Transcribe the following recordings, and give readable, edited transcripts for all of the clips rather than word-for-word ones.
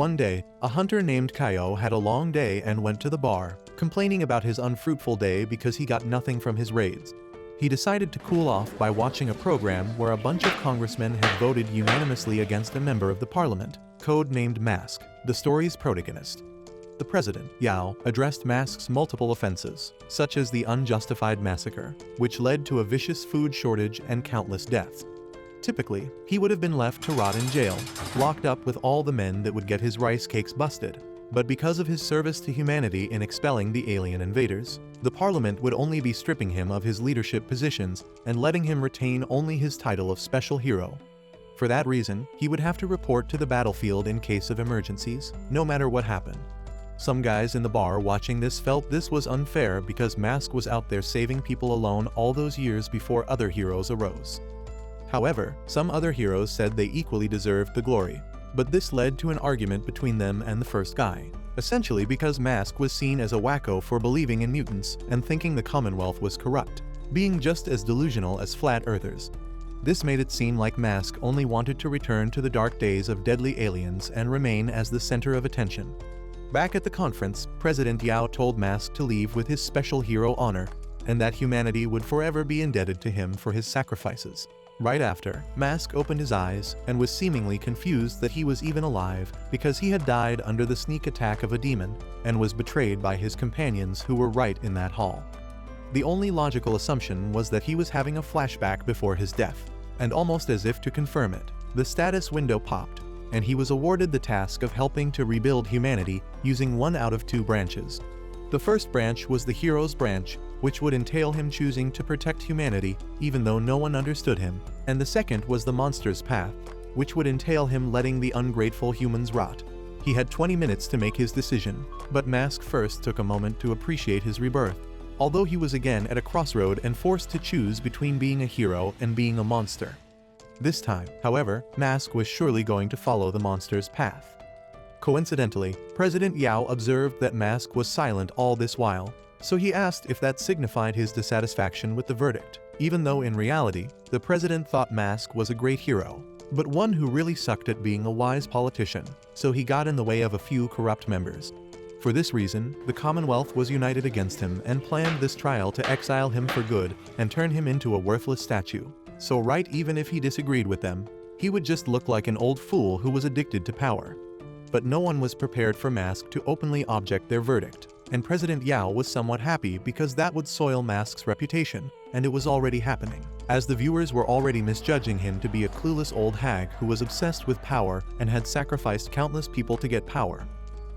One day, a hunter named Kaio had a long day and went to the bar, complaining about his unfruitful day because he got nothing from his raids. He decided to cool off by watching a program where a bunch of congressmen had voted unanimously against a member of the parliament, code-named Mask, the story's protagonist. The president, Yao, addressed Mask's multiple offenses, such as the unjustified massacre, which led to a vicious food shortage and countless deaths. Typically, he would have been left to rot in jail, locked up with all the men that would get his rice cakes busted. But because of his service to humanity in expelling the alien invaders, the parliament would only be stripping him of his leadership positions and letting him retain only his title of special hero. For that reason, he would have to report to the battlefield in case of emergencies, no matter what happened. Some guys in the bar watching this felt this was unfair because Mask was out there saving people alone all those years before other heroes arose. However, some other heroes said they equally deserved the glory. But this led to an argument between them and the first guy, essentially because Mask was seen as a wacko for believing in mutants and thinking the Commonwealth was corrupt, being just as delusional as flat earthers. This made it seem like Mask only wanted to return to the dark days of deadly aliens and remain as the center of attention. Back at the conference, President Yao told Mask to leave with his special hero honor, and that humanity would forever be indebted to him for his sacrifices. Right after, Mask opened his eyes and was seemingly confused that he was even alive because he had died under the sneak attack of a demon and was betrayed by his companions who were right in that hall. The only logical assumption was that he was having a flashback before his death, and almost as if to confirm it, the status window popped, and he was awarded the task of helping to rebuild humanity using one out of two branches. The first branch was the hero's branch, which would entail him choosing to protect humanity even though no one understood him, and the second was the monster's path, which would entail him letting the ungrateful humans rot. He had 20 minutes to make his decision, but Mask first took a moment to appreciate his rebirth, although he was again at a crossroad and forced to choose between being a hero and being a monster. This time, however, Mask was surely going to follow the monster's path. Coincidentally, President Yao observed that Mask was silent all this while, so he asked if that signified his dissatisfaction with the verdict, even though in reality, the president thought Mask was a great hero, but one who really sucked at being a wise politician, so he got in the way of a few corrupt members. For this reason, the Commonwealth was united against him and planned this trial to exile him for good and turn him into a worthless statue. So right, even if he disagreed with them, he would just look like an old fool who was addicted to power. But no one was prepared for Mask to openly object their verdict, and President Yao was somewhat happy because that would soil Mask's reputation, and it was already happening, as the viewers were already misjudging him to be a clueless old hag who was obsessed with power and had sacrificed countless people to get power.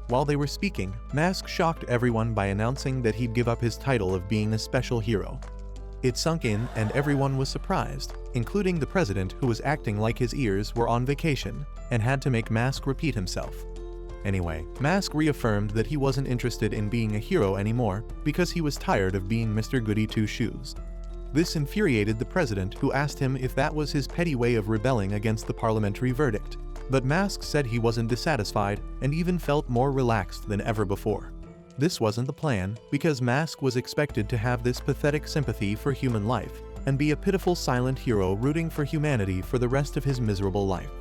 While they were speaking, Mask shocked everyone by announcing that he'd give up his title of being a special hero. It sunk in and everyone was surprised, including the president who was acting like his ears were on vacation and had to make Mask repeat himself. Anyway, Mask reaffirmed that he wasn't interested in being a hero anymore because he was tired of being Mr. Goody Two-Shoes. This infuriated the president, who asked him if that was his petty way of rebelling against the parliamentary verdict. But Mask said he wasn't dissatisfied and even felt more relaxed than ever before. This wasn't the plan, because Mask was expected to have this pathetic sympathy for human life and be a pitiful silent hero rooting for humanity for the rest of his miserable life.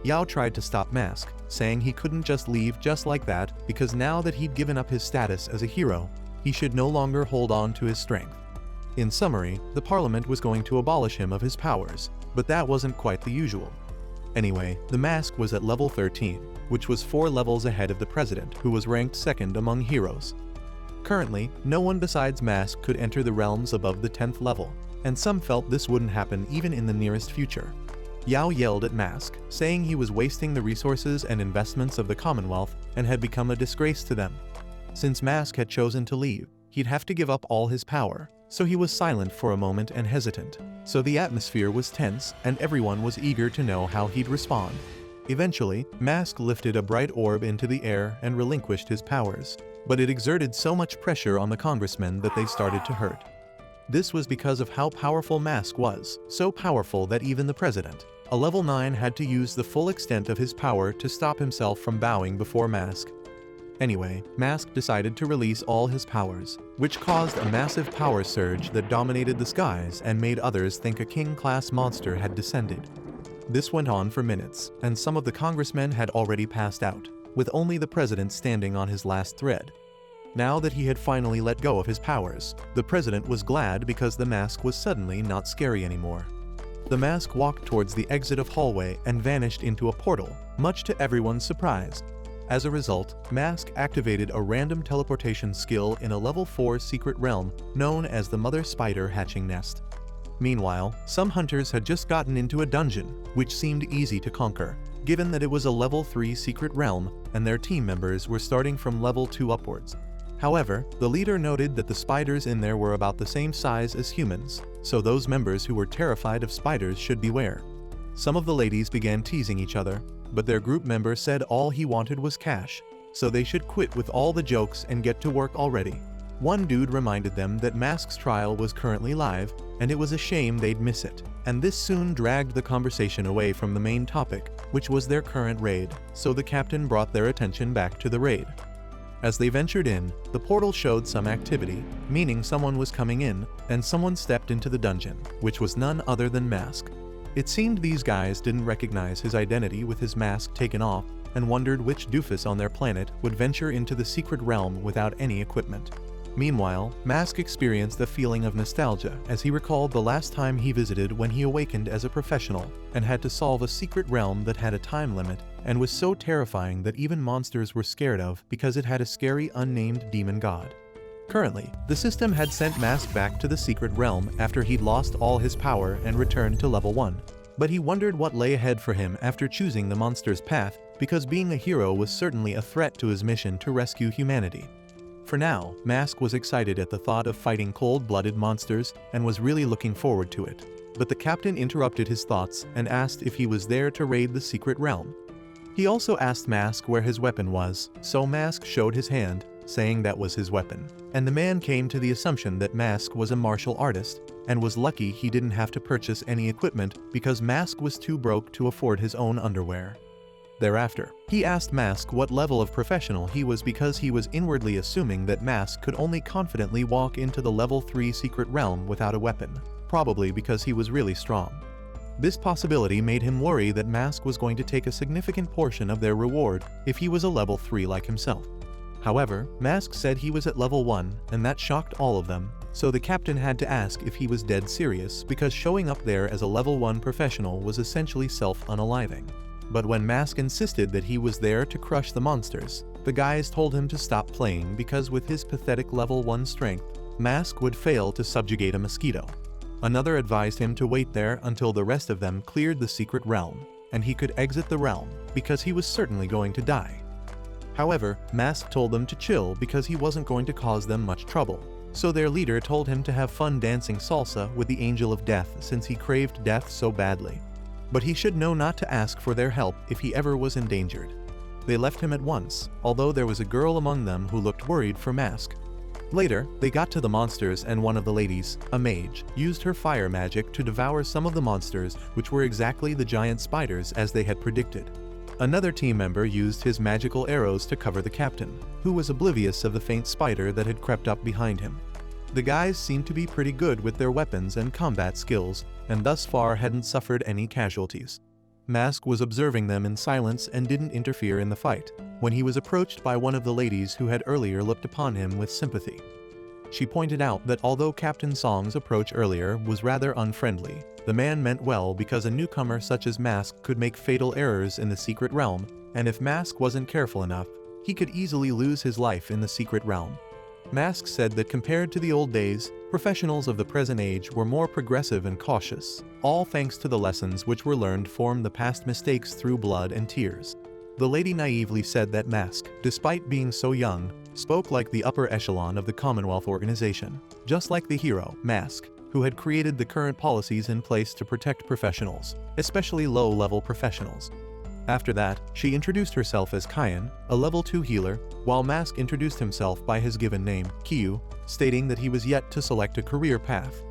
Yao tried to stop Mask, saying he couldn't just leave just like that because now that he'd given up his status as a hero, he should no longer hold on to his strength. In summary, the parliament was going to abolish him of his powers, but that wasn't quite the usual. Anyway, the Mask was at level 13, which was 4 levels ahead of the president, who was ranked second among heroes. Currently, no one besides Mask could enter the realms above the 10th level, and some felt this wouldn't happen even in the nearest future. Yao yelled at Mask, saying he was wasting the resources and investments of the Commonwealth and had become a disgrace to them. Since Mask had chosen to leave, he'd have to give up all his power, so he was silent for a moment and hesitant. So the atmosphere was tense and everyone was eager to know how he'd respond. Eventually, Mask lifted a bright orb into the air and relinquished his powers, but it exerted so much pressure on the congressmen that they started to hurt. This was because of how powerful Mask was, so powerful that even the president, a level 9, had to use the full extent of his power to stop himself from bowing before Mask. Anyway, Mask decided to release all his powers, which caused a massive power surge that dominated the skies and made others think a king-class monster had descended. This went on for minutes, and some of the congressmen had already passed out, with only the president standing on his last thread. Now that he had finally let go of his powers, the president was glad because the mask was suddenly not scary anymore. The mask walked towards the exit of hallway and vanished into a portal, much to everyone's surprise. As a result, Mask activated a random teleportation skill in a level 4 secret realm known as the Mother Spider Hatching Nest. Meanwhile, some hunters had just gotten into a dungeon, which seemed easy to conquer, given that it was a level 3 secret realm and their team members were starting from level 2 upwards. However, the leader noted that the spiders in there were about the same size as humans, so those members who were terrified of spiders should beware. Some of the ladies began teasing each other, but their group member said all he wanted was cash, so they should quit with all the jokes and get to work already. One dude reminded them that Mask's trial was currently live, and it was a shame they'd miss it, and this soon dragged the conversation away from the main topic, which was their current raid, so the captain brought their attention back to the raid. As they ventured in, the portal showed some activity, meaning someone was coming in, and someone stepped into the dungeon, which was none other than Mask. It seemed these guys didn't recognize his identity with his mask taken off, and wondered which doofus on their planet would venture into the secret realm without any equipment. Meanwhile, Mask experienced a feeling of nostalgia as he recalled the last time he visited when he awakened as a professional and had to solve a secret realm that had a time limit and was so terrifying that even monsters were scared of because it had a scary unnamed demon god. Currently, the system had sent Mask back to the secret realm after he'd lost all his power and returned to level 1. But he wondered what lay ahead for him after choosing the monster's path, because being a hero was certainly a threat to his mission to rescue humanity. For now, Mask was excited at the thought of fighting cold-blooded monsters and was really looking forward to it. But the captain interrupted his thoughts and asked if he was there to raid the secret realm. He also asked Mask where his weapon was, so Mask showed his hand, saying that was his weapon, and the man came to the assumption that Mask was a martial artist, and was lucky he didn't have to purchase any equipment because Mask was too broke to afford his own underwear. Thereafter, he asked Mask what level of professional he was because he was inwardly assuming that Mask could only confidently walk into the level 3 secret realm without a weapon, probably because he was really strong. This possibility made him worry that Mask was going to take a significant portion of their reward if he was a level 3 like himself. However, Mask said he was at level 1, and that shocked all of them, so the captain had to ask if he was dead serious because showing up there as a level 1 professional was essentially self-unaliving. But when Mask insisted that he was there to crush the monsters, the guys told him to stop playing because with his pathetic level 1 strength, Mask would fail to subjugate a mosquito. Another advised him to wait there until the rest of them cleared the secret realm, and he could exit the realm, because he was certainly going to die. However, Mask told them to chill because he wasn't going to cause them much trouble, so their leader told him to have fun dancing salsa with the Angel of Death since he craved death so badly. But he should know not to ask for their help if he ever was endangered. They left him at once, although there was a girl among them who looked worried for Mask. Later, they got to the monsters and one of the ladies, a mage, used her fire magic to devour some of the monsters, which were exactly the giant spiders as they had predicted. Another team member used his magical arrows to cover the captain, who was oblivious of the faint spider that had crept up behind him. The guys seemed to be pretty good with their weapons and combat skills, and thus far hadn't suffered any casualties. Mask was observing them in silence and didn't interfere in the fight, when he was approached by one of the ladies who had earlier looked upon him with sympathy. She pointed out that although Captain Song's approach earlier was rather unfriendly, the man meant well because a newcomer such as Mask could make fatal errors in the secret realm, and if Mask wasn't careful enough, he could easily lose his life in the secret realm. Mask said that compared to the old days, professionals of the present age were more progressive and cautious, all thanks to the lessons which were learned from the past mistakes through blood and tears. The lady naively said that Mask, despite being so young, spoke like the upper echelon of the Commonwealth organization, just like the hero, Mask, who had created the current policies in place to protect professionals, especially low-level professionals. After that, she introduced herself as Kyan, a level 2 healer, while Mask introduced himself by his given name, Kyu, stating that he was yet to select a career path.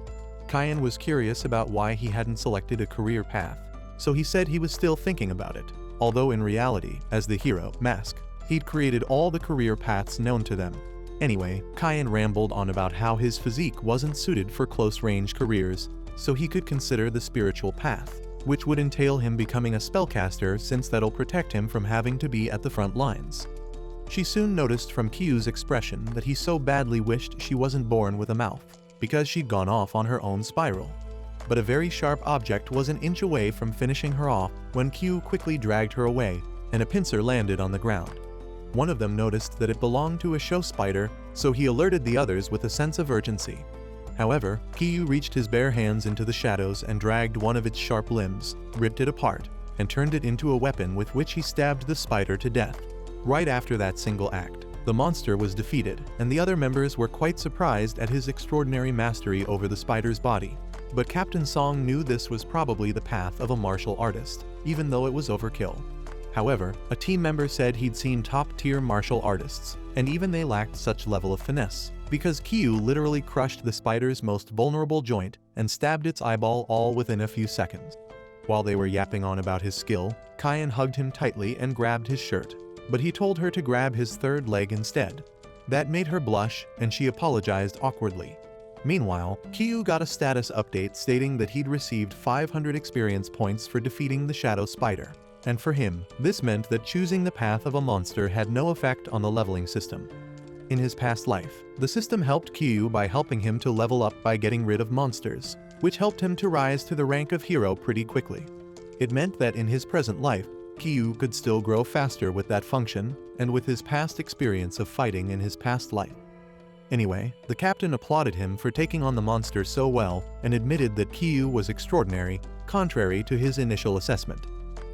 Kyan was curious about why he hadn't selected a career path, so he said he was still thinking about it, although in reality, as the hero, Mask, he'd created all the career paths known to them. Anyway, Kyan rambled on about how his physique wasn't suited for close-range careers, so he could consider the spiritual path, which would entail him becoming a spellcaster since that'll protect him from having to be at the front lines. She soon noticed from Kyu's expression that he so badly wished she wasn't born with a mouth, because she'd gone off on her own spiral. But a very sharp object was an inch away from finishing her off when Kyu quickly dragged her away, and a pincer landed on the ground. One of them noticed that it belonged to a show spider, so he alerted the others with a sense of urgency. However, Kyu reached his bare hands into the shadows and dragged one of its sharp limbs, ripped it apart, and turned it into a weapon with which he stabbed the spider to death. Right after that single act, the monster was defeated, and the other members were quite surprised at his extraordinary mastery over the spider's body. But Captain Song knew this was probably the path of a martial artist, even though it was overkill. However, a team member said he'd seen top-tier martial artists, and even they lacked such level of finesse, because Kyu literally crushed the spider's most vulnerable joint and stabbed its eyeball all within a few seconds. While they were yapping on about his skill, Kyan hugged him tightly and grabbed his shirt, but he told her to grab his third leg instead. That made her blush, and she apologized awkwardly. Meanwhile, Kyu got a status update stating that he'd received 500 experience points for defeating the shadow spider. And for him, this meant that choosing the path of a monster had no effect on the leveling system. In his past life, the system helped Kyu by helping him to level up by getting rid of monsters, which helped him to rise to the rank of hero pretty quickly. It meant that in his present life, Kyu could still grow faster with that function, and with his past experience of fighting in his past life. Anyway, the captain applauded him for taking on the monster so well and admitted that Kyu was extraordinary, contrary to his initial assessment.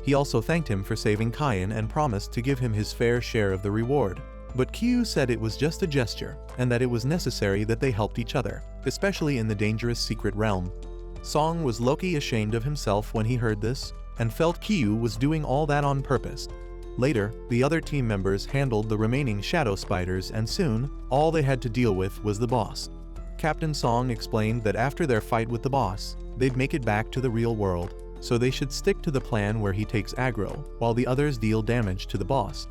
He also thanked him for saving Kyan and promised to give him his fair share of the reward. But Kyu said it was just a gesture, and that it was necessary that they helped each other, especially in the dangerous secret realm. Song was low-key ashamed of himself when he heard this, and felt Kyu was doing all that on purpose. Later, the other team members handled the remaining shadow spiders, and soon, all they had to deal with was the boss. Captain Song explained that after their fight with the boss, they'd make it back to the real world, so they should stick to the plan where he takes aggro, while the others deal damage to the boss.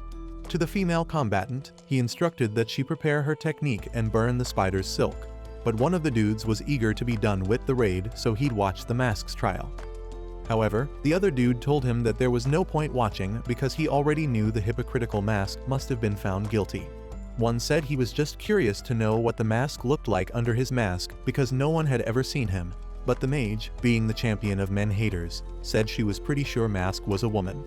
To the female combatant, he instructed that she prepare her technique and burn the spider's silk. But one of the dudes was eager to be done with the raid, so he'd watch the masks trial. However, the other dude told him that there was no point watching because he already knew the hypocritical mask must have been found guilty. One said he was just curious to know what the mask looked like under his mask because no one had ever seen him. But the mage, being the champion of men haters, said she was pretty sure Mask was a woman.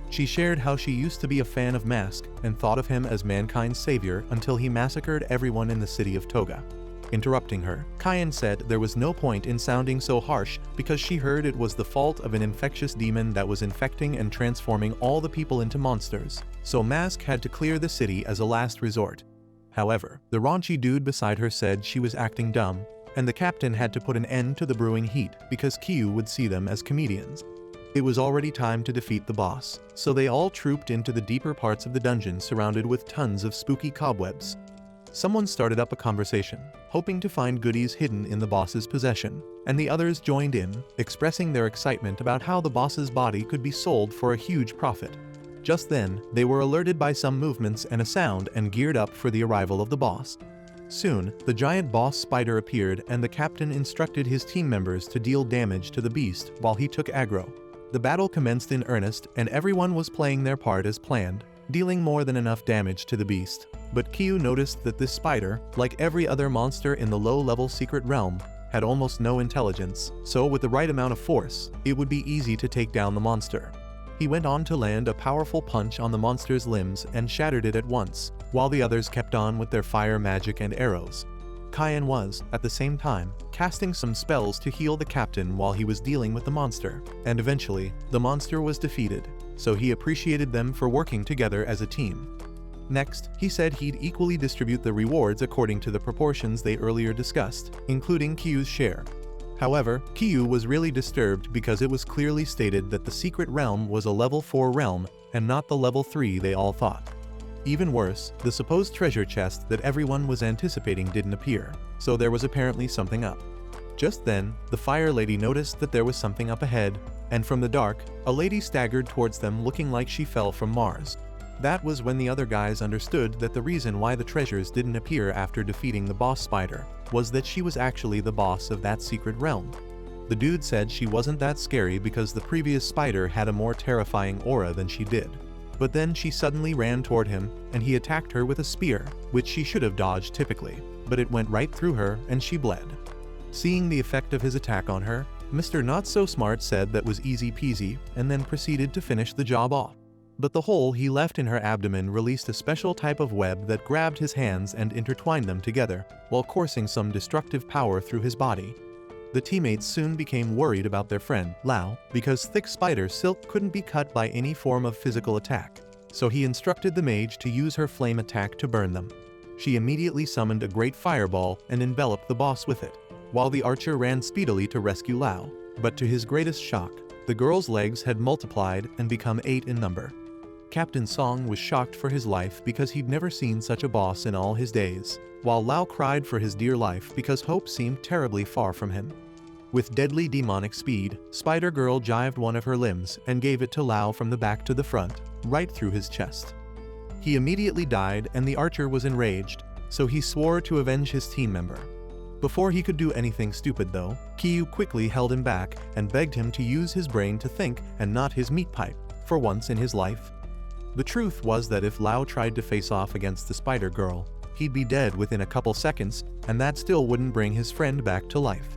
She shared how she used to be a fan of Mask and thought of him as mankind's savior until he massacred everyone in the city of Toga. Interrupting her, Kyan said there was no point in sounding so harsh because she heard it was the fault of an infectious demon that was infecting and transforming all the people into monsters, so Mask had to clear the city as a last resort. However, the raunchy dude beside her said she was acting dumb, and the captain had to put an end to the brewing heat because Kyu would see them as comedians. It was already time to defeat the boss, so they all trooped into the deeper parts of the dungeon surrounded with tons of spooky cobwebs. Someone started up a conversation, hoping to find goodies hidden in the boss's possession, and the others joined in, expressing their excitement about how the boss's body could be sold for a huge profit. Just then, they were alerted by some movements and a sound and geared up for the arrival of the boss. Soon, the giant boss spider appeared and the captain instructed his team members to deal damage to the beast while he took aggro. The battle commenced in earnest and everyone was playing their part as planned, dealing more than enough damage to the beast. But Kyu noticed that this spider, like every other monster in the low-level secret realm, had almost no intelligence, so with the right amount of force, it would be easy to take down the monster. He went on to land a powerful punch on the monster's limbs and shattered it at once, while the others kept on with their fire magic and arrows. Kyan was, at the same time, casting some spells to heal the captain while he was dealing with the monster, and eventually, the monster was defeated, so he appreciated them for working together as a team. Next, he said he'd equally distribute the rewards according to the proportions they earlier discussed, including Kyu's share. However, Kyu was really disturbed because it was clearly stated that the secret realm was a level 4 realm and not the level 3 they all thought. Even worse, the supposed treasure chest that everyone was anticipating didn't appear, so there was apparently something up. Just then, the fire lady noticed that there was something up ahead, and from the dark, a lady staggered towards them looking like she fell from Mars. That was when the other guys understood that the reason why the treasures didn't appear after defeating the boss spider was that she was actually the boss of that secret realm. The dude said she wasn't that scary because the previous spider had a more terrifying aura than she did. But then she suddenly ran toward him, and he attacked her with a spear, which she should have dodged typically, but it went right through her and she bled. Seeing the effect of his attack on her, Mr. Not So Smart said that was easy peasy and then proceeded to finish the job off. But the hole he left in her abdomen released a special type of web that grabbed his hands and intertwined them together, while coursing some destructive power through his body. The teammates soon became worried about their friend, Lao, because thick spider silk couldn't be cut by any form of physical attack. So he instructed the mage to use her flame attack to burn them. She immediately summoned a great fireball and enveloped the boss with it, while the archer ran speedily to rescue Lao. But to his greatest shock, the girl's legs had multiplied and become 8 in number. Captain Song was shocked for his life because he'd never seen such a boss in all his days, while Lao cried for his dear life because hope seemed terribly far from him. With deadly demonic speed, Spider Girl jived one of her limbs and gave it to Lao from the back to the front, right through his chest. He immediately died and the archer was enraged, so he swore to avenge his team member. Before he could do anything stupid though, Kyu quickly held him back and begged him to use his brain to think and not his meat pipe, for once in his life. The truth was that if Lao tried to face off against the Spider Girl, he'd be dead within a couple seconds, and that still wouldn't bring his friend back to life.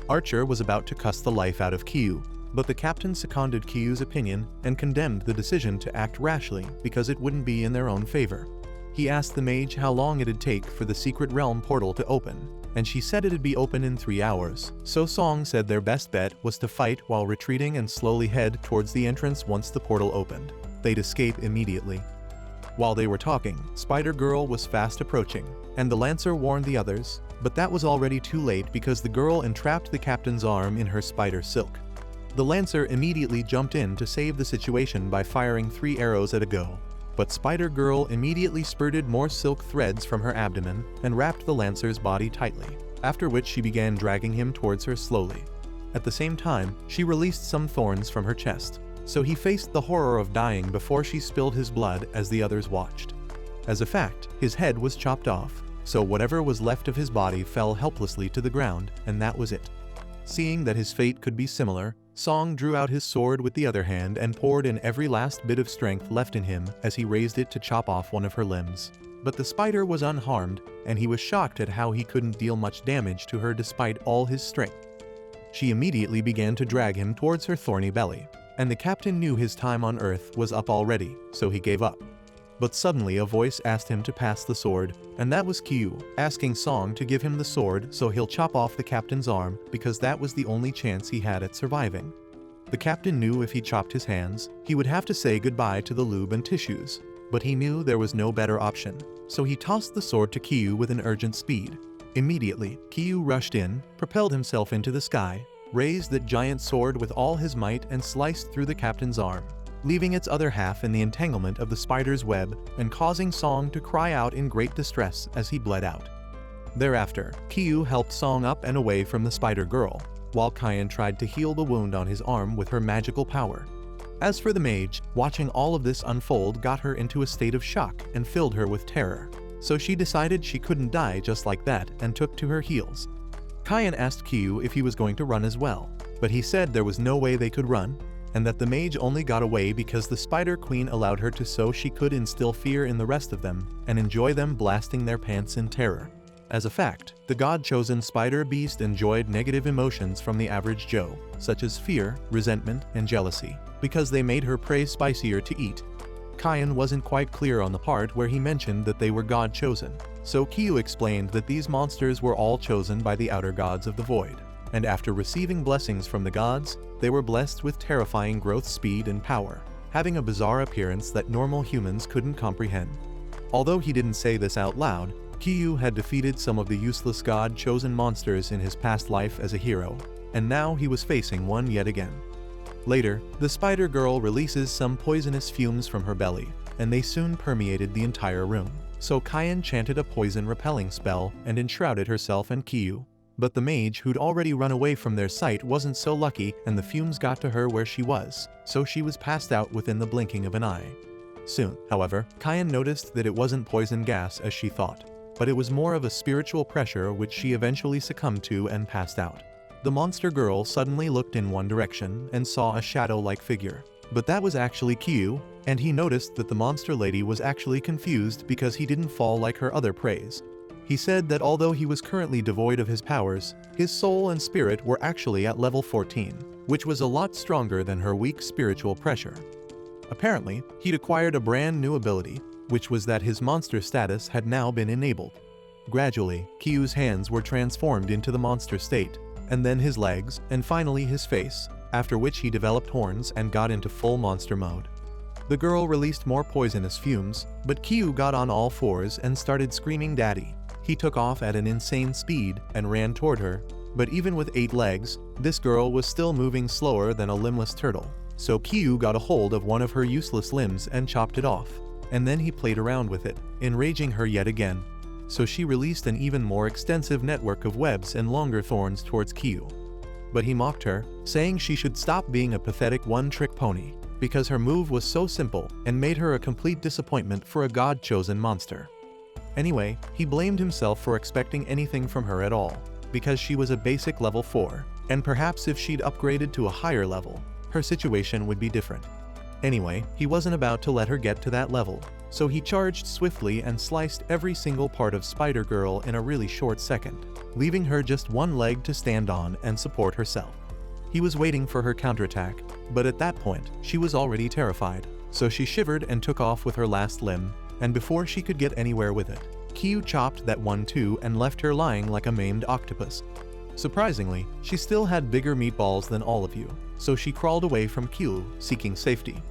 Archer was about to cuss the life out of Kyu, but the captain seconded Kyu's opinion and condemned the decision to act rashly because it wouldn't be in their own favor. He asked the mage how long it'd take for the secret realm portal to open, and she said it'd be open in 3 hours, so Song said their best bet was to fight while retreating and slowly head towards the entrance once the portal opened. They'd escape immediately. While they were talking, Spider Girl was fast approaching, and the Lancer warned the others, but that was already too late because the girl entrapped the captain's arm in her spider silk. The Lancer immediately jumped in to save the situation by firing 3 arrows at a go, but Spider Girl immediately spurted more silk threads from her abdomen and wrapped the Lancer's body tightly, after which she began dragging him towards her slowly. At the same time, she released some thorns from her chest, so he faced the horror of dying before she spilled his blood as the others watched. As a fact, his head was chopped off, so whatever was left of his body fell helplessly to the ground, and that was it. Seeing that his fate could be similar, Song drew out his sword with the other hand and poured in every last bit of strength left in him as he raised it to chop off one of her limbs. But the spider was unharmed, and he was shocked at how he couldn't deal much damage to her despite all his strength. She immediately began to drag him towards her thorny belly, and the captain knew his time on Earth was up already, so he gave up. But suddenly a voice asked him to pass the sword, and that was Kyu, asking Song to give him the sword so he'll chop off the captain's arm because that was the only chance he had at surviving. The captain knew if he chopped his hands, he would have to say goodbye to the lube and tissues, but he knew there was no better option, so he tossed the sword to Kyu with an urgent speed. Immediately, Kyu rushed in, propelled himself into the sky, raised that giant sword with all his might and sliced through the captain's arm, leaving its other half in the entanglement of the spider's web and causing Song to cry out in great distress as he bled out. Thereafter, Kyu helped Song up and away from the Spider Girl, while Kyan tried to heal the wound on his arm with her magical power. As for the mage, watching all of this unfold got her into a state of shock and filled her with terror, so she decided she couldn't die just like that and took to her heels. Kyan asked Kyu if he was going to run as well, but he said there was no way they could run, and that the mage only got away because the Spider Queen allowed her to so she could instill fear in the rest of them and enjoy them blasting their pants in terror. As a fact, the god-chosen spider beast enjoyed negative emotions from the average Joe, such as fear, resentment, and jealousy, because they made her prey spicier to eat. Kyan wasn't quite clear on the part where he mentioned that they were god-chosen, so Kyu explained that these monsters were all chosen by the outer gods of the void, and after receiving blessings from the gods, they were blessed with terrifying growth speed and power, having a bizarre appearance that normal humans couldn't comprehend. Although he didn't say this out loud, Kyu had defeated some of the useless god-chosen monsters in his past life as a hero, and now he was facing one yet again. Later, the Spider Girl releases some poisonous fumes from her belly, and they soon permeated the entire room, so Kyan chanted a poison-repelling spell and enshrouded herself and Kyu. But the mage who'd already run away from their sight wasn't so lucky, and the fumes got to her where she was, so she was passed out within the blinking of an eye. Soon, however, Kyan noticed that it wasn't poison gas as she thought, but it was more of a spiritual pressure which she eventually succumbed to and passed out. The monster girl suddenly looked in one direction and saw a shadow-like figure. But that was actually Kyu, and he noticed that the monster lady was actually confused because he didn't fall like her other preys. He said that although he was currently devoid of his powers, his soul and spirit were actually at level 14, which was a lot stronger than her weak spiritual pressure. Apparently, he'd acquired a brand new ability, which was that his monster status had now been enabled. Gradually, Kyu's hands were transformed into the monster state, and then his legs, and finally his face, after which he developed horns and got into full monster mode. The girl released more poisonous fumes, but Kyu got on all fours and started screaming "Daddy." He took off at an insane speed and ran toward her, but even with 8 legs, this girl was still moving slower than a limbless turtle. So Kyu got a hold of one of her useless limbs and chopped it off, and then he played around with it, enraging her yet again. So she released an even more extensive network of webs and longer thorns towards Kyu. But he mocked her, saying she should stop being a pathetic one-trick pony, because her move was so simple and made her a complete disappointment for a god-chosen monster. Anyway, he blamed himself for expecting anything from her at all, because she was a basic level 4, and perhaps if she'd upgraded to a higher level, her situation would be different. Anyway, he wasn't about to let her get to that level, so he charged swiftly and sliced every single part of Spider-Girl in a really short second, leaving her just one leg to stand on and support herself. He was waiting for her counterattack, but at that point, she was already terrified, so she shivered and took off with her last limb, and before she could get anywhere with it, Kyu chopped that one too and left her lying like a maimed octopus. Surprisingly, she still had bigger meatballs than all of you, so she crawled away from Kyu, seeking safety.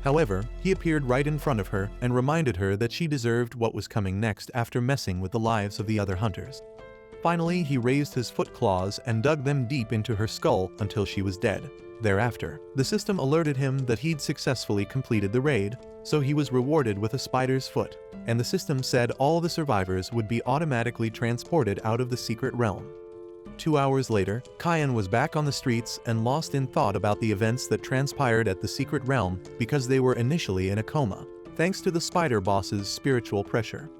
However, he appeared right in front of her and reminded her that she deserved what was coming next after messing with the lives of the other hunters. Finally, he raised his foot claws and dug them deep into her skull until she was dead. Thereafter, the system alerted him that he'd successfully completed the raid, so he was rewarded with a spider's foot, and the system said all the survivors would be automatically transported out of the secret realm. 2 hours later, Kyan was back on the streets and lost in thought about the events that transpired at the secret realm because they were initially in a coma, thanks to the spider boss's spiritual pressure.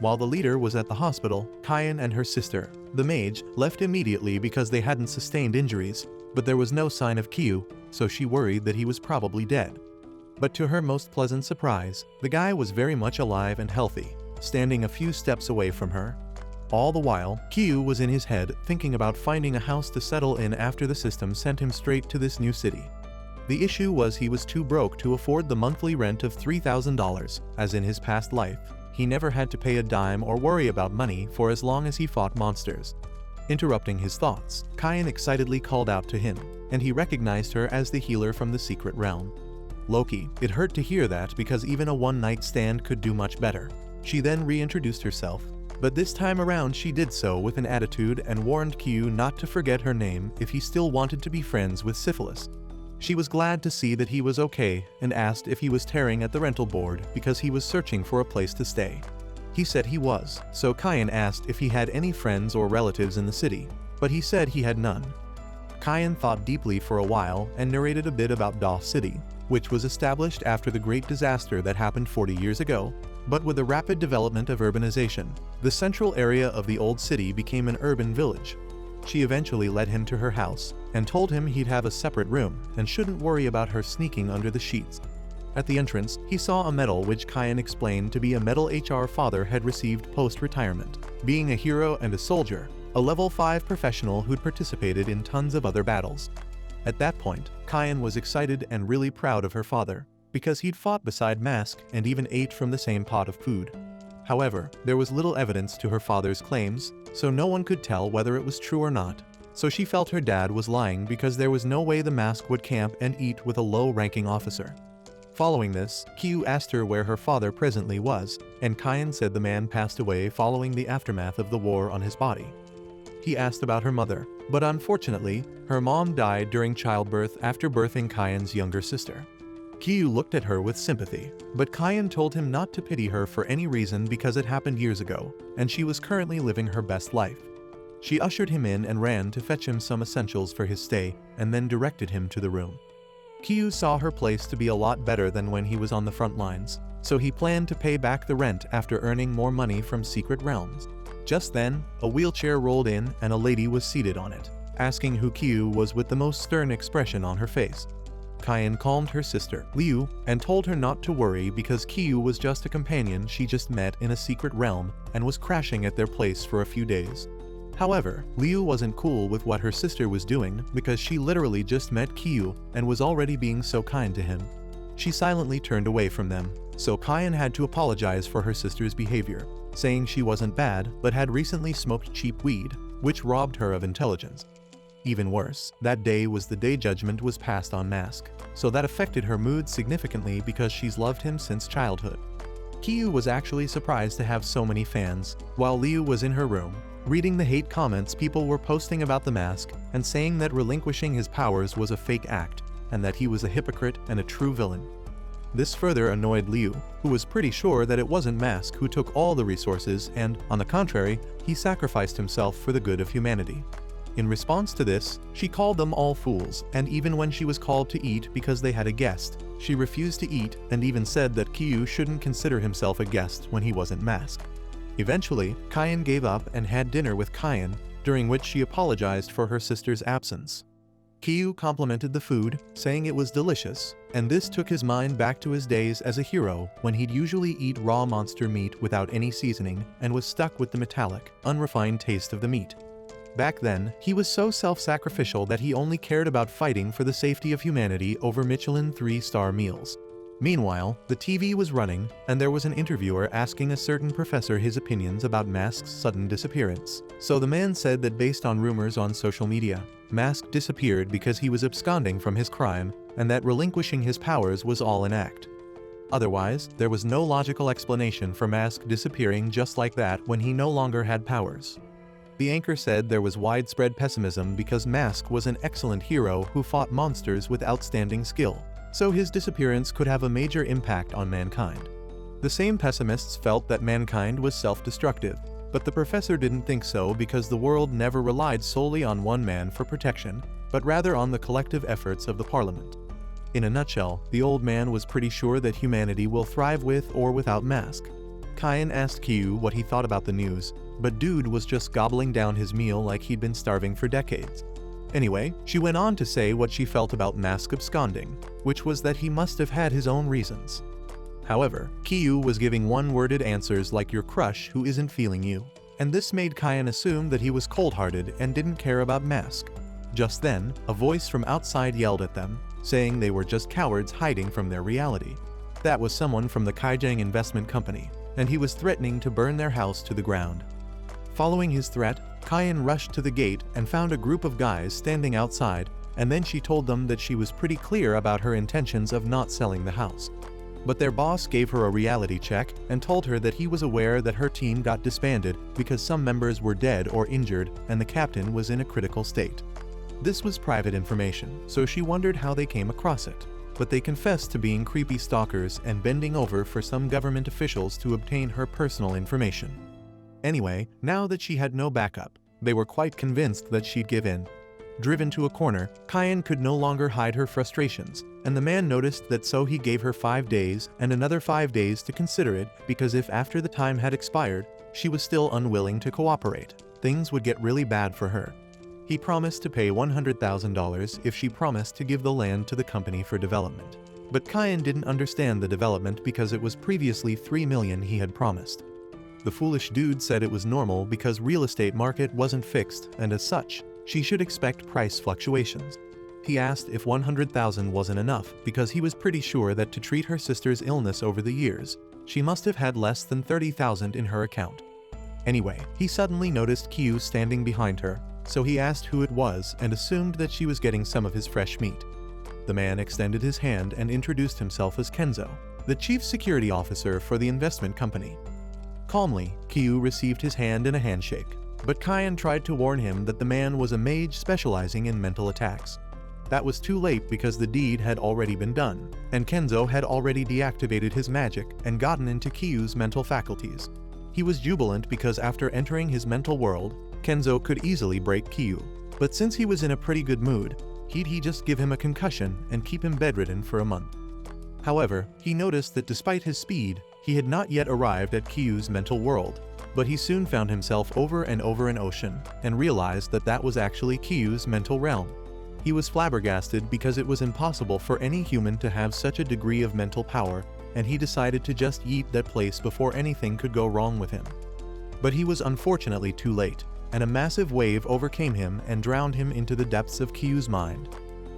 While the leader was at the hospital, Kyan and her sister, the mage, left immediately because they hadn't sustained injuries, but there was no sign of Kyu, so she worried that he was probably dead. But to her most pleasant surprise, the guy was very much alive and healthy, standing a few steps away from her. All the while, Kyu was in his head thinking about finding a house to settle in after the system sent him straight to this new city. The issue was he was too broke to afford the monthly rent of $3,000, as in his past life. He never had to pay a dime or worry about money for as long as he fought monsters. Interrupting his thoughts, Kyan excitedly called out to him, and he recognized her as the healer from the secret realm. Loki, it hurt to hear that because even a one-night stand could do much better. She then reintroduced herself, but this time around she did so with an attitude and warned Kyu not to forget her name if he still wanted to be friends with Syphilis. She was glad to see that he was okay and asked if he was tearing at the rental board because he was searching for a place to stay. He said he was, so Kyan asked if he had any friends or relatives in the city, but he said he had none. Kyan thought deeply for a while and narrated a bit about Doth City, which was established after the great disaster that happened 40 years ago. But with the rapid development of urbanization, the central area of the old city became an urban village. She eventually led him to her house and told him he'd have a separate room and shouldn't worry about her sneaking under the sheets. At the entrance, he saw a medal which Kyan explained to be a medal HR father had received post-retirement, being a hero and a soldier, a level 5 professional who'd participated in tons of other battles. At that point, Kyan was excited and really proud of her father, because he'd fought beside Mask and even ate from the same pot of food. However, there was little evidence to her father's claims, so no one could tell whether it was true or not. So she felt her dad was lying because there was no way the Mask would camp and eat with a low-ranking officer. Following this, Kyu asked her where her father presently was, and Kyan said the man passed away following the aftermath of the war on his body. He asked about her mother, but unfortunately, her mom died during childbirth after birthing Kyan's younger sister. Kyu looked at her with sympathy, but Kyan told him not to pity her for any reason because it happened years ago, and she was currently living her best life. She ushered him in and ran to fetch him some essentials for his stay, and then directed him to the room. Kyu saw her place to be a lot better than when he was on the front lines, so he planned to pay back the rent after earning more money from secret realms. Just then, a wheelchair rolled in and a lady was seated on it. asking who Kyu was with the most stern expression on her face. Kyan calmed her sister, Liu, and told her not to worry because Kyu was just a companion she just met in a secret realm and was crashing at their place for a few days. However, Liu wasn't cool with what her sister was doing because she literally just met Kyu and was already being so kind to him. She silently turned away from them, so Kyan had to apologize for her sister's behavior, saying she wasn't bad but had recently smoked cheap weed, which robbed her of intelligence. Even worse, that day was the day judgment was passed on Mask, so that affected her mood significantly because she's loved him since childhood. Kyu was actually surprised to have so many fans, while Liu was in her room, reading the hate comments people were posting about the Mask and saying that relinquishing his powers was a fake act, and that he was a hypocrite and a true villain. This further annoyed Liu, who was pretty sure that it wasn't Mask who took all the resources and, on the contrary, he sacrificed himself for the good of humanity. In response to this, she called them all fools, and even when she was called to eat because they had a guest, she refused to eat and even said that Kyu shouldn't consider himself a guest when he wasn't Mask. Eventually, Kyan gave up and had dinner with Kyan, during which she apologized for her sister's absence. Kyu complimented the food, saying it was delicious, and this took his mind back to his days as a hero when he'd usually eat raw monster meat without any seasoning and was stuck with the metallic, unrefined taste of the meat. Back then, he was so self-sacrificial that he only cared about fighting for the safety of humanity over Michelin 3-star meals. Meanwhile, the TV was running, and there was an interviewer asking a certain professor his opinions about Mask's sudden disappearance. So the man said that based on rumors on social media, Mask disappeared because he was absconding from his crime, and that relinquishing his powers was all an act. Otherwise, there was no logical explanation for Mask disappearing just like that when he no longer had powers. The anchor said there was widespread pessimism because Mask was an excellent hero who fought monsters with outstanding skill, so his disappearance could have a major impact on mankind. The same pessimists felt that mankind was self-destructive, but the professor didn't think so because the world never relied solely on one man for protection, but rather on the collective efforts of the parliament. In a nutshell, the old man was pretty sure that humanity will thrive with or without Mask. Kyan asked Kyu what he thought about the news, but dude was just gobbling down his meal like he'd been starving for decades. Anyway, she went on to say what she felt about Mask absconding, which was that he must have had his own reasons. However, Kyu was giving one-worded answers like your crush who isn't feeling you, and this made Kyan assume that he was cold-hearted and didn't care about Mask. Just then, a voice from outside yelled at them, saying they were just cowards hiding from their reality. That was someone from the Kaijang investment company, and he was threatening to burn their house to the ground. Following his threat, Kyan rushed to the gate and found a group of guys standing outside, and then she told them that she was pretty clear about her intentions of not selling the house. But their boss gave her a reality check and told her that he was aware that her team got disbanded because some members were dead or injured and the captain was in a critical state. This was private information, so she wondered how they came across it, but they confessed to being creepy stalkers and bending over for some government officials to obtain her personal information. Anyway, now that she had no backup, they were quite convinced that she'd give in. Driven to a corner, Kyan could no longer hide her frustrations, and the man noticed that, so he gave her 5 days and another 5 days to consider it because if after the time had expired, she was still unwilling to cooperate, things would get really bad for her. He promised to pay $100,000 if she promised to give the land to the company for development. But Kyan didn't understand the development because it was previously $3 million he had promised. The foolish dude said it was normal because real estate market wasn't fixed, and as such, she should expect price fluctuations. He asked if $100,000 wasn't enough because he was pretty sure that to treat her sister's illness over the years, she must have had less than $30,000 in her account. Anyway, he suddenly noticed Kyu standing behind her, so he asked who it was and assumed that she was getting some of his fresh meat. The man extended his hand and introduced himself as Kenzo, the chief security officer for the investment company. Calmly, Kyu received his hand in a handshake, but Kyan tried to warn him that the man was a mage specializing in mental attacks. That was too late because the deed had already been done, and Kenzo had already deactivated his magic and gotten into Kyu's mental faculties. He was jubilant because after entering his mental world, Kenzo could easily break Kyu, but since he was in a pretty good mood, he'd just give him a concussion and keep him bedridden for a month. However, he noticed that despite his speed, He had not yet arrived at Kyu's mental world, but he soon found himself over and over an ocean, and realized that that was actually Kyu's mental realm. He was flabbergasted because it was impossible for any human to have such a degree of mental power, and he decided to just yeet that place before anything could go wrong with him. But he was unfortunately too late, and a massive wave overcame him and drowned him into the depths of Kyu's mind.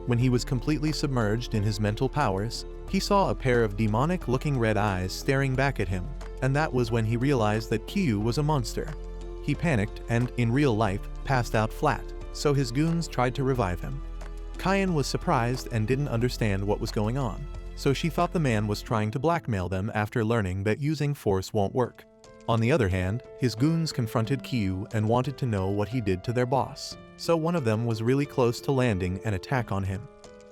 When he was completely submerged in his mental powers, he saw a pair of demonic-looking red eyes staring back at him, and that was when he realized that Kyu was a monster. He panicked and, in real life, passed out flat, so his goons tried to revive him. Kyan was surprised and didn't understand what was going on, so she thought the man was trying to blackmail them after learning that using force won't work. On the other hand, his goons confronted Kyu and wanted to know what he did to their boss, so one of them was really close to landing an attack on him.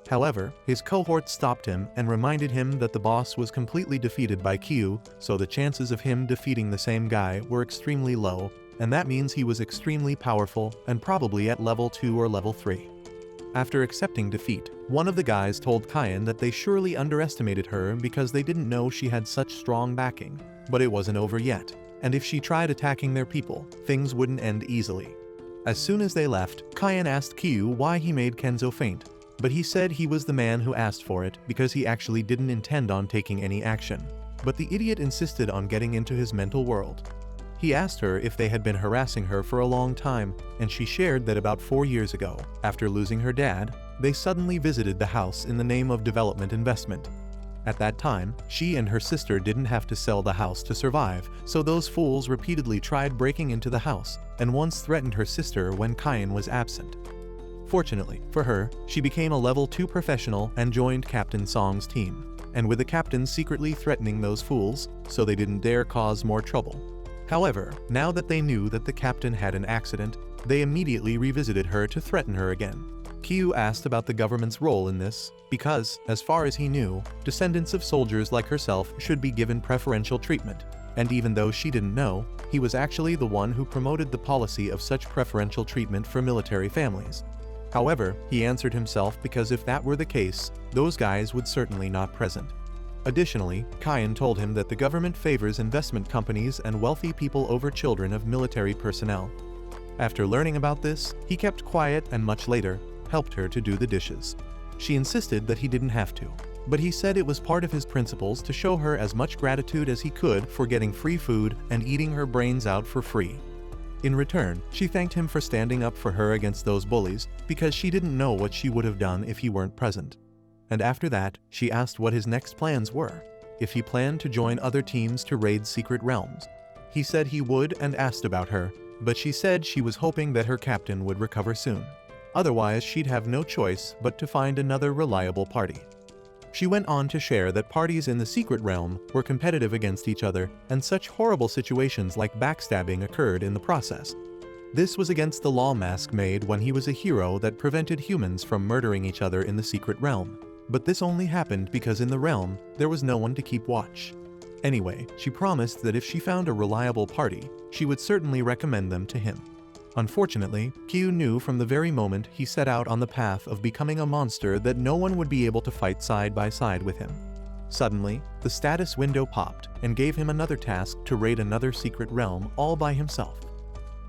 However, his cohort stopped him and reminded him that the boss was completely defeated by Kyu, so the chances of him defeating the same guy were extremely low, and that means he was extremely powerful and probably at level 2 or level 3. After accepting defeat, one of the guys told Kyan that they surely underestimated her because they didn't know she had such strong backing, but it wasn't over yet, and if she tried attacking their people, things wouldn't end easily. As soon as they left, Kyan asked Kyu why he made Kenzo faint, but he said he was the man who asked for it because he actually didn't intend on taking any action. But the idiot insisted on getting into his mental world. He asked her if they had been harassing her for a long time, and she shared that about 4 years ago, after losing her dad, they suddenly visited the house in the name of development investment. At that time, she and her sister didn't have to sell the house to survive, so those fools repeatedly tried breaking into the house, and once threatened her sister when Kyan was absent. Fortunately for her, she became a level 2 professional and joined Captain Song's team, and with the captain secretly threatening those fools, so they didn't dare cause more trouble. However, now that they knew that the captain had an accident, they immediately revisited her to threaten her again. Kyu asked about the government's role in this, because, as far as he knew, descendants of soldiers like herself should be given preferential treatment, and even though she didn't know, he was actually the one who promoted the policy of such preferential treatment for military families. However, he answered himself because if that were the case, those guys would certainly not present. Additionally, Kyan told him that the government favors investment companies and wealthy people over children of military personnel. After learning about this, he kept quiet and much later, helped her to do the dishes. She insisted that he didn't have to, but he said it was part of his principles to show her as much gratitude as he could for getting free food and eating her brains out for free. In return, she thanked him for standing up for her against those bullies because she didn't know what she would have done if he weren't present. And after that, she asked what his next plans were, if he planned to join other teams to raid secret realms. He said he would and asked about her, but she said she was hoping that her captain would recover soon. Otherwise, she'd have no choice but to find another reliable party. She went on to share that parties in the secret realm were competitive against each other, and such horrible situations like backstabbing occurred in the process. This was against the law Mask made when he was a hero that prevented humans from murdering each other in the secret realm. But this only happened because in the realm, there was no one to keep watch. Anyway, she promised that if she found a reliable party, she would certainly recommend them to him. Unfortunately, Kyu knew from the very moment he set out on the path of becoming a monster that no one would be able to fight side by side with him. Suddenly, the status window popped and gave him another task to raid another secret realm all by himself.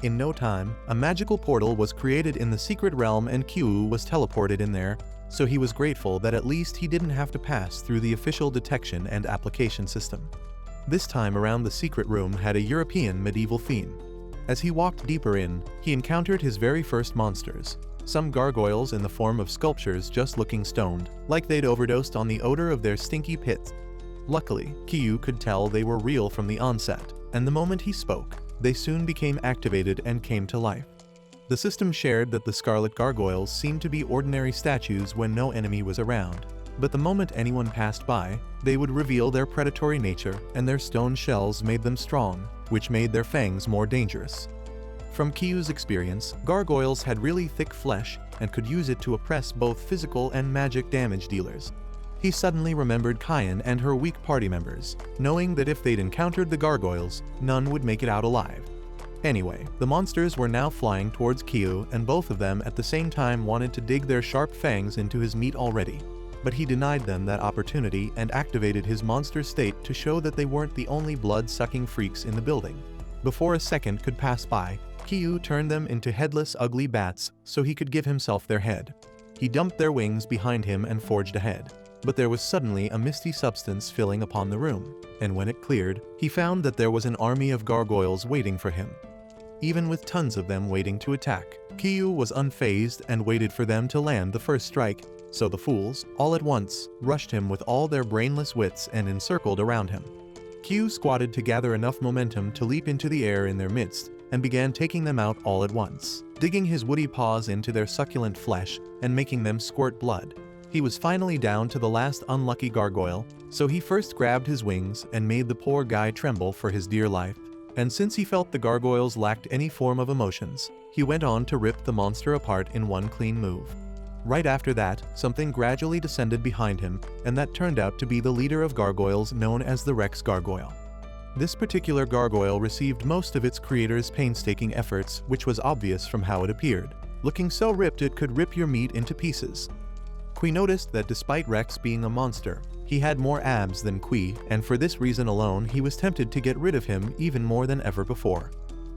In no time, a magical portal was created in the secret realm and Kyu was teleported in there, so he was grateful that at least he didn't have to pass through the official detection and application system. This time around, the secret room had a European medieval theme. As he walked deeper in, he encountered his very first monsters, some gargoyles in the form of sculptures just looking stoned, like they'd overdosed on the odor of their stinky pits. Luckily, Kyu could tell they were real from the onset, and the moment he spoke, they soon became activated and came to life. The system shared that the scarlet gargoyles seemed to be ordinary statues when no enemy was around, but the moment anyone passed by, they would reveal their predatory nature, and their stone shells made them strong, which made their fangs more dangerous. From Kyu's experience, gargoyles had really thick flesh and could use it to oppress both physical and magic damage dealers. He suddenly remembered Kyan and her weak party members, knowing that if they'd encountered the gargoyles, none would make it out alive. Anyway, the monsters were now flying towards Kyu, and both of them at the same time wanted to dig their sharp fangs into his meat already. but he denied them that opportunity and activated his monster state to show that they weren't the only blood-sucking freaks in the building. Before a second could pass by, Kyu turned them into headless ugly bats so he could give himself their head. He dumped their wings behind him and forged ahead. But there was suddenly a misty substance filling upon the room, and when it cleared, he found that there was an army of gargoyles waiting for him. Even with tons of them waiting to attack, Kyu was unfazed and waited for them to land the first strike, so the fools, all at once, rushed him with all their brainless wits and encircled around him. Kyu squatted to gather enough momentum to leap into the air in their midst, and began taking them out all at once, digging his woody paws into their succulent flesh and making them squirt blood. He was finally down to the last unlucky gargoyle, so he first grabbed his wings and made the poor guy tremble for his dear life. And since he felt the gargoyles lacked any form of emotions, he went on to rip the monster apart in one clean move. Right after that, something gradually descended behind him, and that turned out to be the leader of gargoyles known as the Rex Gargoyle. This particular gargoyle received most of its creator's painstaking efforts, which was obvious from how it appeared, looking so ripped it could rip your meat into pieces. Kui noticed that despite Rex being a monster, he had more abs than Kui, and for this reason alone he was tempted to get rid of him even more than ever before.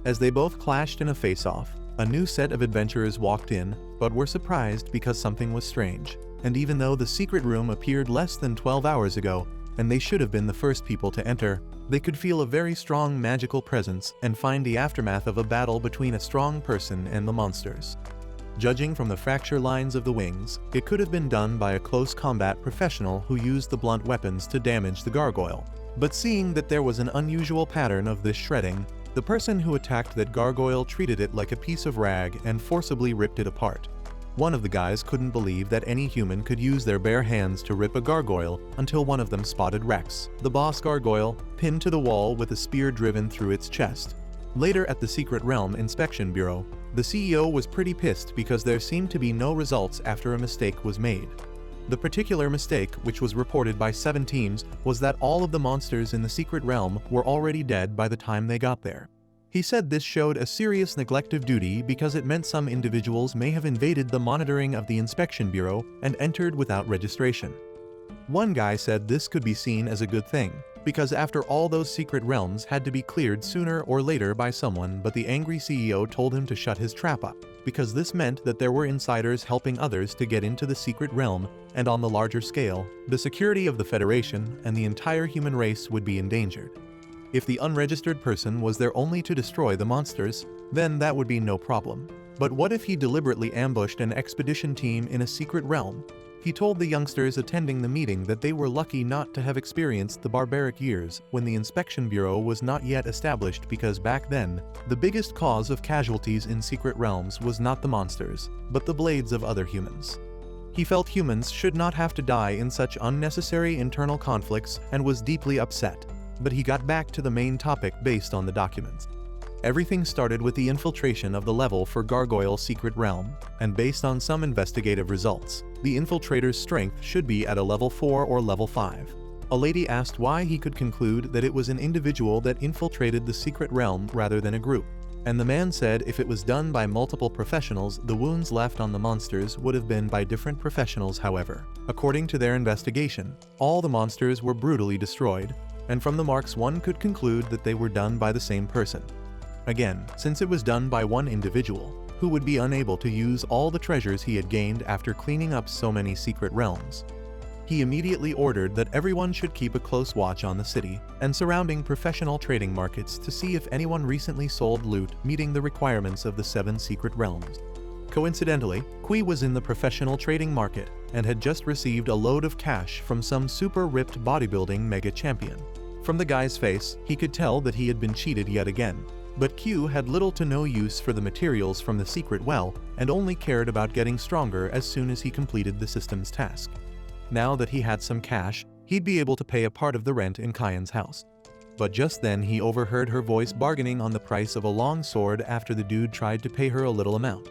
As they both clashed in a face-off, a new set of adventurers walked in, but were surprised because something was strange, and even though the secret room appeared less than 12 hours ago, and they should have been the first people to enter, they could feel a very strong magical presence and find the aftermath of a battle between a strong person and the monsters. Judging from the fracture lines of the wings, it could have been done by a close combat professional who used the blunt weapons to damage the gargoyle. But seeing that there was an unusual pattern of this shredding, the person who attacked that gargoyle treated it like a piece of rag and forcibly ripped it apart. One of the guys couldn't believe that any human could use their bare hands to rip a gargoyle until one of them spotted Rex, the boss gargoyle, pinned to the wall with a spear driven through its chest. Later at the Secret Realm Inspection Bureau, the CEO was pretty pissed because there seemed to be no results after a mistake was made. The particular mistake, which was reported by 7 teams, was that all of the monsters in the Secret Realm were already dead by the time they got there. He said this showed a serious neglect of duty because it meant some individuals may have invaded the monitoring of the Inspection Bureau and entered without registration. One guy said this could be seen as a good thing, because after all those secret realms had to be cleared sooner or later by someone, but the angry CEO told him to shut his trap up, because this meant that there were insiders helping others to get into the secret realm, and on the larger scale, the security of the Federation and the entire human race would be endangered. If the unregistered person was there only to destroy the monsters, then that would be no problem. But what if he deliberately ambushed an expedition team in a secret realm? He told the youngsters attending the meeting that they were lucky not to have experienced the barbaric years when the Inspection Bureau was not yet established, because back then, the biggest cause of casualties in secret realms was not the monsters, but the blades of other humans. He felt humans should not have to die in such unnecessary internal conflicts and was deeply upset. But he got back to the main topic based on the documents. Everything started with the infiltration of the level for Gargoyle Secret Realm, and based on some investigative results, the infiltrator's strength should be at a level 4 or level 5. A lady asked why he could conclude that it was an individual that infiltrated the secret realm rather than a group, and the man said if it was done by multiple professionals, the wounds left on the monsters would have been by different professionals. However, according to their investigation, all the monsters were brutally destroyed, and from the marks one could conclude that they were done by the same person. Again, since it was done by one individual, who would be unable to use all the treasures he had gained after cleaning up so many secret realms, he immediately ordered that everyone should keep a close watch on the city and surrounding professional trading markets to see if anyone recently sold loot meeting the requirements of the 7 secret realms. Coincidentally, Kui was in the professional trading market and had just received a load of cash from some super ripped bodybuilding mega champion. From the guy's face, he could tell that he had been cheated yet again. But Q had little to no use for the materials from the secret well and only cared about getting stronger as soon as he completed the system's task. Now that he had some cash, he'd be able to pay a part of the rent in Kyan's house. But just then he overheard her voice bargaining on the price of a long sword after the dude tried to pay her a little amount.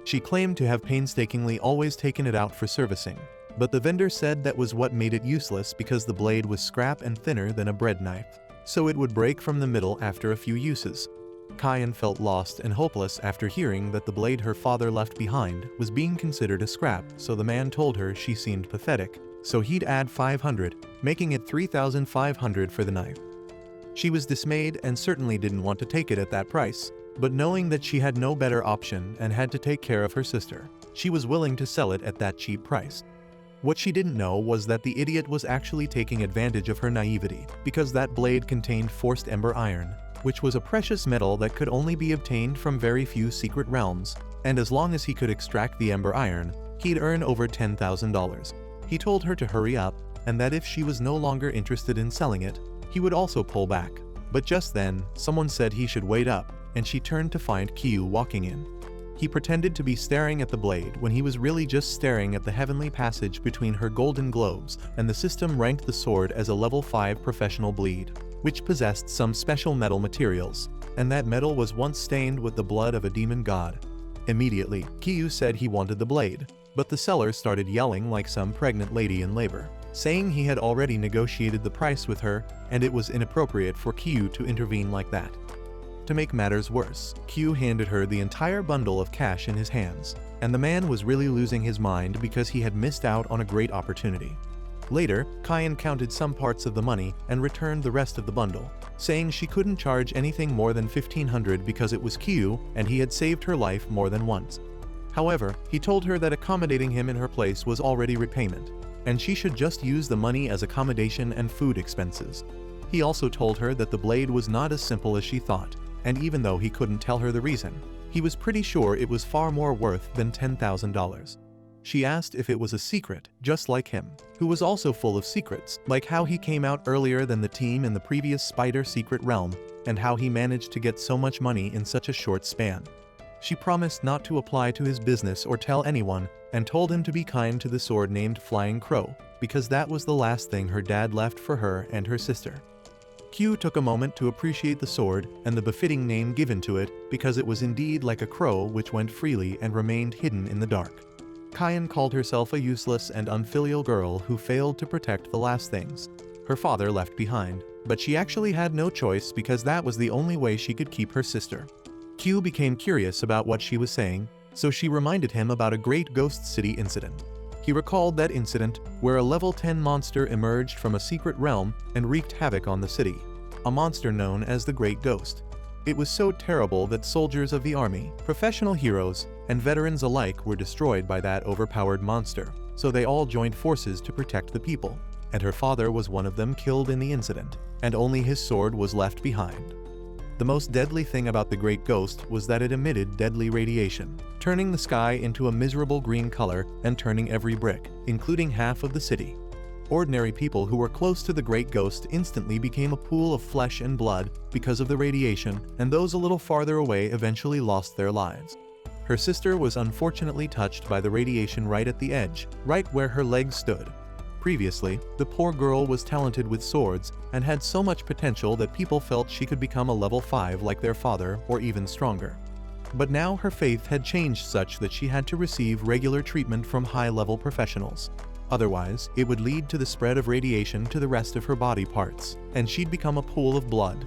She claimed to have painstakingly always taken it out for servicing, but the vendor said that was what made it useless because the blade was scrap and thinner than a bread knife, so it would break from the middle after a few uses. Kyan felt lost and hopeless after hearing that the blade her father left behind was being considered a scrap, so the man told her she seemed pathetic, so he'd add 500, making it 3,500 for the knife. She was dismayed and certainly didn't want to take it at that price, but knowing that she had no better option and had to take care of her sister, she was willing to sell it at that cheap price. What she didn't know was that the idiot was actually taking advantage of her naivety, because that blade contained forced ember iron, which was a precious metal that could only be obtained from very few secret realms, and as long as he could extract the ember iron, he'd earn over $10,000. He told her to hurry up, and that if she was no longer interested in selling it, he would also pull back. But just then, someone said he should wait up, and she turned to find Kyu walking in. He pretended to be staring at the blade when he was really just staring at the heavenly passage between her golden globes, and the system ranked the sword as a level 5 professional blade, which possessed some special metal materials, and that metal was once stained with the blood of a demon god. Immediately, Kyu said he wanted the blade, but the seller started yelling like some pregnant lady in labor, saying he had already negotiated the price with her and it was inappropriate for Kyu to intervene like that. To make matters worse, Kyu handed her the entire bundle of cash in his hands, and the man was really losing his mind because he had missed out on a great opportunity. Later, Kyan counted some parts of the money and returned the rest of the bundle, saying she couldn't charge anything more than 1,500 because it was Kyu and he had saved her life more than once. However, he told her that accommodating him in her place was already repayment, and she should just use the money as accommodation and food expenses. He also told her that the blade was not as simple as she thought, and even though he couldn't tell her the reason, he was pretty sure it was far more worth than $10,000. She asked if it was a secret, just like him, who was also full of secrets, like how he came out earlier than the team in the previous Spider Secret Realm, and how he managed to get so much money in such a short span. She promised not to apply to his business or tell anyone, and told him to be kind to the sword named Flying Crow, because that was the last thing her dad left for her and her sister. Kyu took a moment to appreciate the sword and the befitting name given to it, because it was indeed like a crow which went freely and remained hidden in the dark. Kyan called herself a useless and unfilial girl who failed to protect the last things her father left behind, but she actually had no choice because that was the only way she could keep her sister. Kyu became curious about what she was saying, so she reminded him about a Great Ghost City incident. He recalled that incident where a level 10 monster emerged from a secret realm and wreaked havoc on the city, a monster known as the Great Ghost. It was so terrible that soldiers of the army, professional heroes, and veterans alike were destroyed by that overpowered monster, so they all joined forces to protect the people, and her father was one of them killed in the incident, and only his sword was left behind. The most deadly thing about the Great Ghost was that it emitted deadly radiation, turning the sky into a miserable green color and turning every brick, including half of the city. Ordinary people who were close to the Great Ghost instantly became a pool of flesh and blood because of the radiation, and those a little farther away eventually lost their lives. Her sister was unfortunately touched by the radiation right at the edge, right where her legs stood. Previously, the poor girl was talented with swords and had so much potential that people felt she could become a level 5 like their father or even stronger. But now her faith had changed such that she had to receive regular treatment from high-level professionals. Otherwise, it would lead to the spread of radiation to the rest of her body parts, and she'd become a pool of blood.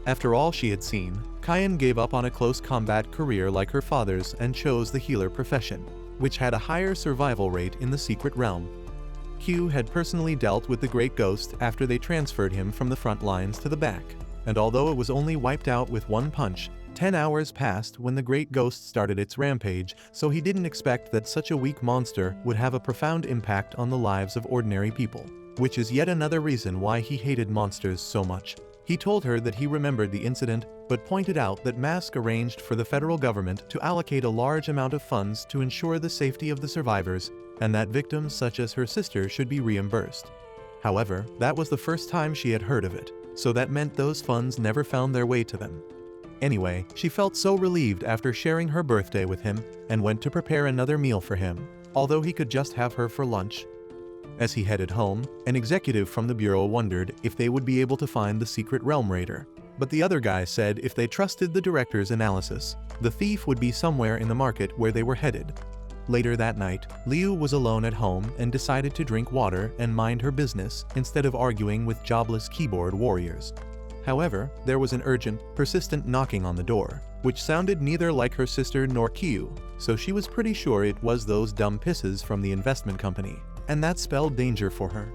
After all she had seen, Kyan gave up on a close combat career like her father's and chose the healer profession, which had a higher survival rate in the secret realm. Kyu had personally dealt with the Great Ghost after they transferred him from the front lines to the back, and although it was only wiped out with one punch, 10 hours passed when the Great Ghost started its rampage, so he didn't expect that such a weak monster would have a profound impact on the lives of ordinary people, which is yet another reason why he hated monsters so much. He told her that he remembered the incident, but pointed out that Mask arranged for the federal government to allocate a large amount of funds to ensure the safety of the survivors, and that victims such as her sister should be reimbursed. However, that was the first time she had heard of it, so that meant those funds never found their way to them. Anyway, she felt so relieved after sharing her birthday with him, and went to prepare another meal for him, although he could just have her for lunch. As he headed home, an executive from the bureau wondered if they would be able to find the secret realm raider, but the other guy said if they trusted the director's analysis, the thief would be somewhere in the market where they were headed. Later that night, Liu was alone at home and decided to drink water and mind her business instead of arguing with jobless keyboard warriors. However, there was an urgent, persistent knocking on the door, which sounded neither like her sister nor Kyu, so she was pretty sure it was those dumb pisses from the investment company, and that spelled danger for her.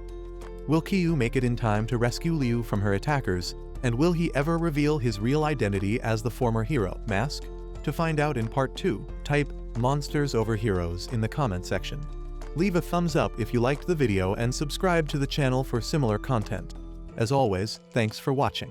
Will Kyu make it in time to rescue Liu from her attackers, and will he ever reveal his real identity as the former hero, Mask? To find out in part 2, type "Monsters over Heroes" in the comment section. Leave a thumbs up if you liked the video and subscribe to the channel for similar content. As always, thanks for watching.